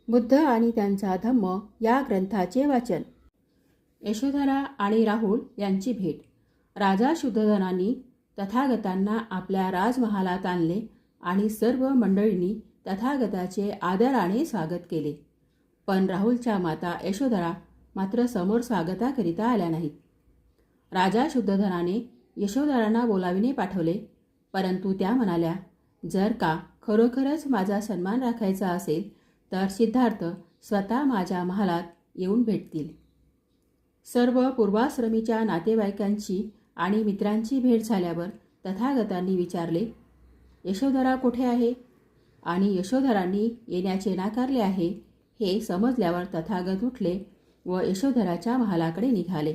बुद्ध आणि त्यांचा धम्म या ग्रंथाचे वाचन. यशोधरा आणि राहुल यांची भेट. राजा शुद्धोधनांनी तथागतांना आपल्या राजमहालात आणले आणि सर्व मंडळींनी तथागताचे आदराने स्वागत केले. पण राहुलच्या माता यशोधरा मात्र समोर स्वागताकरिता आल्या नाहीत. राजा शुद्धोधनाने यशोधरांना बोलाविणे पाठवले, परंतु त्या म्हणाल्या, जर का खरोखरच माझा सन्मान राखायचा असेल तर सिद्धार्थ स्वतः माझ्या महालात येऊन भेटतील. सर्व पूर्वाश्रमीच्या नातेवाईकांची आणि मित्रांची भेट झाल्यावर तथागतांनी विचारले, यशोधरा कुठे आहे? आणि यशोधरांनी येण्याचे नाकारले आहे हे समजल्यावर तथागत उठले व यशोधराच्या महालाकडे निघाले.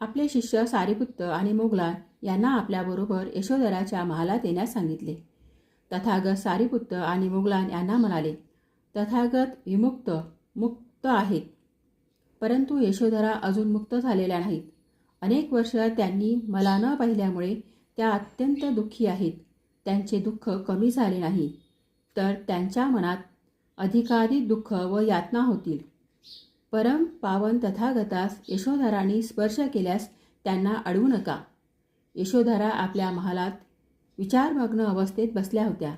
आपले शिष्य सारिपुत्त आणि मोगलान यांना आपल्याबरोबर यशोधराच्या महालात येण्यास सांगितले. तथागत सारिपुत्त आणि मोगलान यांना म्हणाले, तथागत मुक्त आहेत, परंतु यशोधरा अजून मुक्त झालेल्या नाहीत. अनेक वर्ष त्यांनी मला न पाहिल्यामुळे त्या अत्यंत दुःखी आहेत. त्यांचे दुःख कमी झाले नाही तर त्यांच्या मनात अधिकाधिक दुःख व यातना होतील. परम पावन तथागतास यशोधरांनी स्पर्श केल्यास त्यांना अडवू नका. यशोधरा आपल्या महालात विचारमग्न अवस्थेत बसल्या होत्या.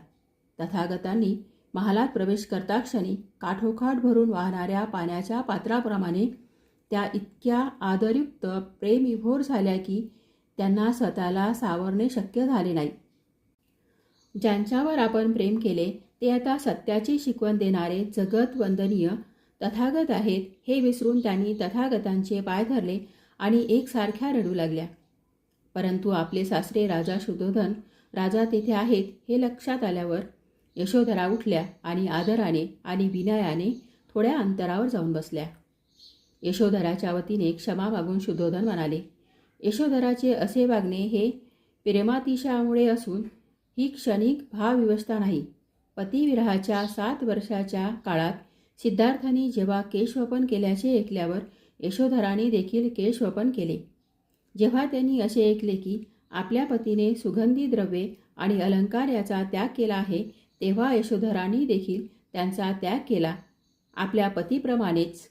तथागतांनी महालात प्रवेश करता क्षणी काठोकाठ भरून वाहणाऱ्या पाण्याच्या पात्राप्रमाणे त्या इतक्या आदरयुक्त प्रेमविभोर झाल्या की त्यांना स्वतःला सावरणे शक्य झाले नाही. ज्यांच्यावर आपण प्रेम केले ते आता सत्याची शिकवण देणारे जगत वंदनीय तथागत आहेत हे विसरून त्यांनी तथागतांचे पाय धरले आणि एकसारख्या रडू लागल्या. परंतु आपले सासरे राजा शुद्धोधन राजा तेथे आहेत हे लक्षात आल्यावर यशोधरा उठल्या आणि आदराने आणि विनयाने थोड्या अंतरावर जाऊन बसल्या. यशोधराच्या वतीने क्षमा मागून शुद्धोधन म्हणाले, यशोधराचे असे वागणे हे प्रेमातिशयामुळे असून ही क्षणिक भावविवस्था नाही. पतिविरहाच्या 7 वर्षाच्या काळात सिद्धार्थांनी जेव्हा केशवपन केल्याचे ऐकल्यावर यशोधराने देखील केशवपन केले. जेव्हा त्यांनी असे ऐकले की आपल्या पतीने सुगंधी द्रव्ये आणि अलंकार याचा त्याग केला आहे तेव्हा यशोधरांनी देखील त्यांचा त्याग केला. आपल्या पतीप्रमाणेच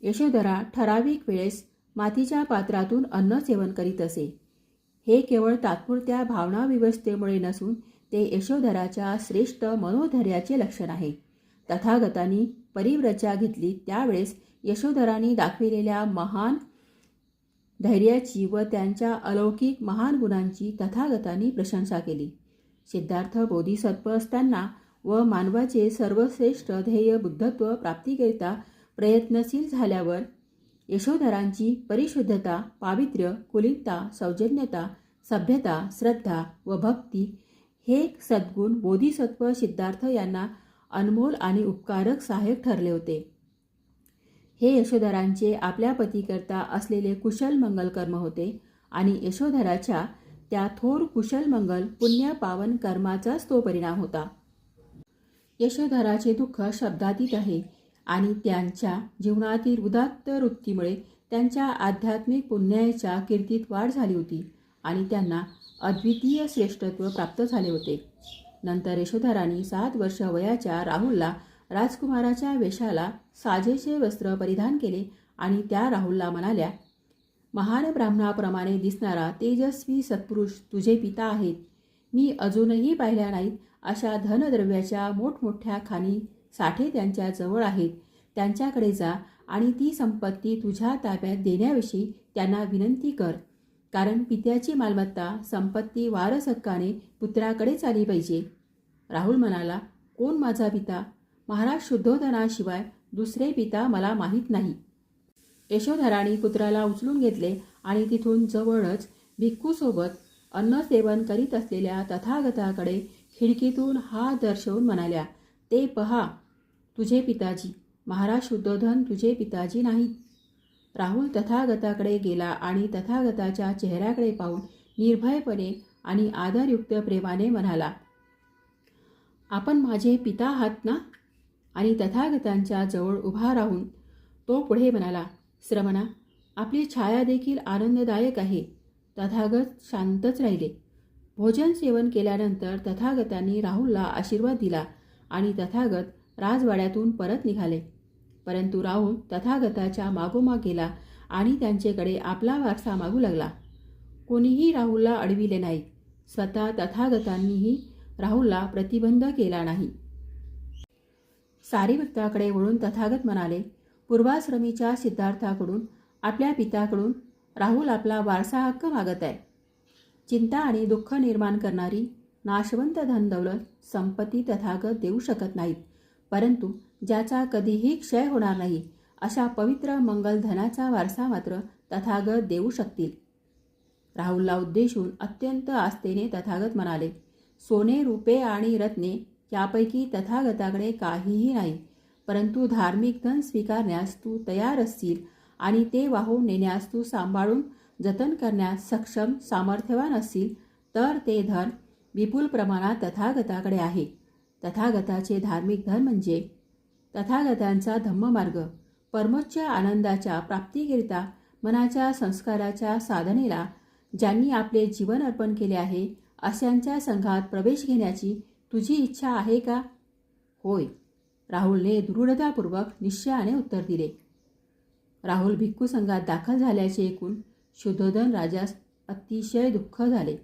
यशोधरा ठराविक वेळेस मातीच्या पात्रातून अन्न सेवन करीत असे. हे केवळ तात्पुरत्या भावनाविवस्थेमुळे नसून ते यशोधराच्या श्रेष्ठ मनोधैर्याचे लक्षण आहे. तथागतांनी परिव्रजा घेतली त्यावेळेस यशोधरांनी दाखविलेल्या महान धैर्याची व त्यांच्या अलौकिक महान गुणांची तथागतांनी प्रशंसा केली. सिद्धार्थ बोधिसत्व असताना व मानवाचे सर्वश्रेष्ठ ध्येय बुद्धत्व प्राप्तीकरिता प्रयत्नशील झाल्यावर यशोधरांची परिशुद्धता, पावित्र्य, कुलीनता, सौजन्यता, सभ्यता, श्रद्धा व भक्ती हे सद्गुण बोधिसत्व सिद्धार्थ यांना अनमोल आणि उपकारक सहाय्यक ठरले होते. हे यशोधरांचे आपल्या पतीकरता असलेले कुशल मंगल कर्म होते आणि यशोधराच्या त्या थोर कुशल मंगल पुण्य पावन कर्माचाच तो परिणाम होता. यशोधराचे दुःख शब्दातीत आहे आणि त्यांच्या जीवनातील उदात्त वृत्तीमुळे त्यांच्या आध्यात्मिक पुण्याच्या कीर्तीत वाढ झाली होती आणि त्यांना अद्वितीय श्रेष्ठत्व प्राप्त झाले होते. नंतर यशोधरांनी 7 वर्ष वयाच्या राहुलला राजकुमाराच्या वेशाला साजेचे वस्त्र परिधान केले आणि त्या राहुलला म्हणाल्या, महान ब्राह्मणाप्रमाणे दिसणारा तेजस्वी सत्पुरुष तुझे पिता आहेत. मी अजूनही पाहिल्या नाहीत अशा धनद्रव्याच्या मोठमोठ्या खाणी साठे त्यांच्या जवळ आहेत. त्यांच्याकडे जा आणि ती संपत्ती तुझ्या ताब्यात देण्याविषयी त्यांना विनंती कर, कारण पित्याची मालमत्ता संपत्ती वारस हक्काने पुत्राकडेच आली पाहिजे. राहुल म्हणाला, कोण माझा पिता? महाराज शुद्धोधनाशिवाय दुसरे पिता मला माहीत नाही. यशोधरांनी पुत्राला उचलून घेतले आणि तिथून जवळच भिक्खूसोबत अन्न सेवन करीत असलेल्या तथागताकडे खिडकीतून हात दर्शवून म्हणाल्या, ते पहा तुझे पिताजी. महाराज शुद्धोधन तुझे पिताजी नाहीत. राहुल तथागताकडे गेला आणि तथागताच्या चेहऱ्याकडे पाहून निर्भयपणे आणि आदरयुक्त प्रेमाने म्हणाला, आपण माझे पिता आहात ना? आणि तथागतांच्या जवळ उभा राहून तो पुढे म्हणाला, श्रमणा, आपली छाया देखील आनंददायक आहे. तथागत शांतच राहिले. भोजन सेवन केल्यानंतर तथागतांनी राहुलला आशीर्वाद दिला आणि तथागत राजवाड्यातून परत निघाले. परंतु राहुल तथागताच्या मागोमाग गेला आणि त्यांचेकडे आपला वारसा मागू लागला. कोणीही राहुलला अडविले नाही. स्वतः तथागतांनीही राहुलला प्रतिबंध केला नाही. सारिपुत्राकडे वळून तथागत म्हणाले, पूर्वाश्रमीच्या सिद्धार्थाकडून आपल्या पित्याकडून राहुल आपला वारसा हक्क मागत आहे. चिंता आणि दुःख निर्माण करणारी नाशवंत धनदौलत संपत्ती तथागत देऊ शकत नाहीत, परंतु ज्याचा कधीही क्षय होणार नाही अशा पवित्र मंगल धनाचा वारसा मात्र तथागत देऊ शकतील. राहुलला उद्देशून अत्यंत आस्थेने तथागत म्हणाले, सोने, रुपे आणि रत्ने यापैकी तथागताकडे काहीही नाही, परंतु धार्मिक धन स्वीकारण्यास तू तयार असशील आणि ते वाहून नेण्यास तू सांभाळून जतन करण्यास सक्षम सामर्थ्यवान असशील तर ते धन विपुल प्रमाणात तथागताकडे आहे. तथागताचे धार्मिक धन म्हणजे तथागतांचा धम्ममार्ग. परमोच्च आनंदाच्या प्राप्तीकरिता मनाच्या संस्काराच्या साधनेला ज्यांनी आपले जीवन अर्पण केले आहे अशांच्या संघात प्रवेश घेण्याची तुझी इच्छा आहे का? होय, राहुलने दृढतापूर्वक निश्चयाने उत्तर दिले. राहुल भिक्खू संघात दाखल झाल्याचे ऐकून शुद्धोधन राजास अतिशय दुःख झाले.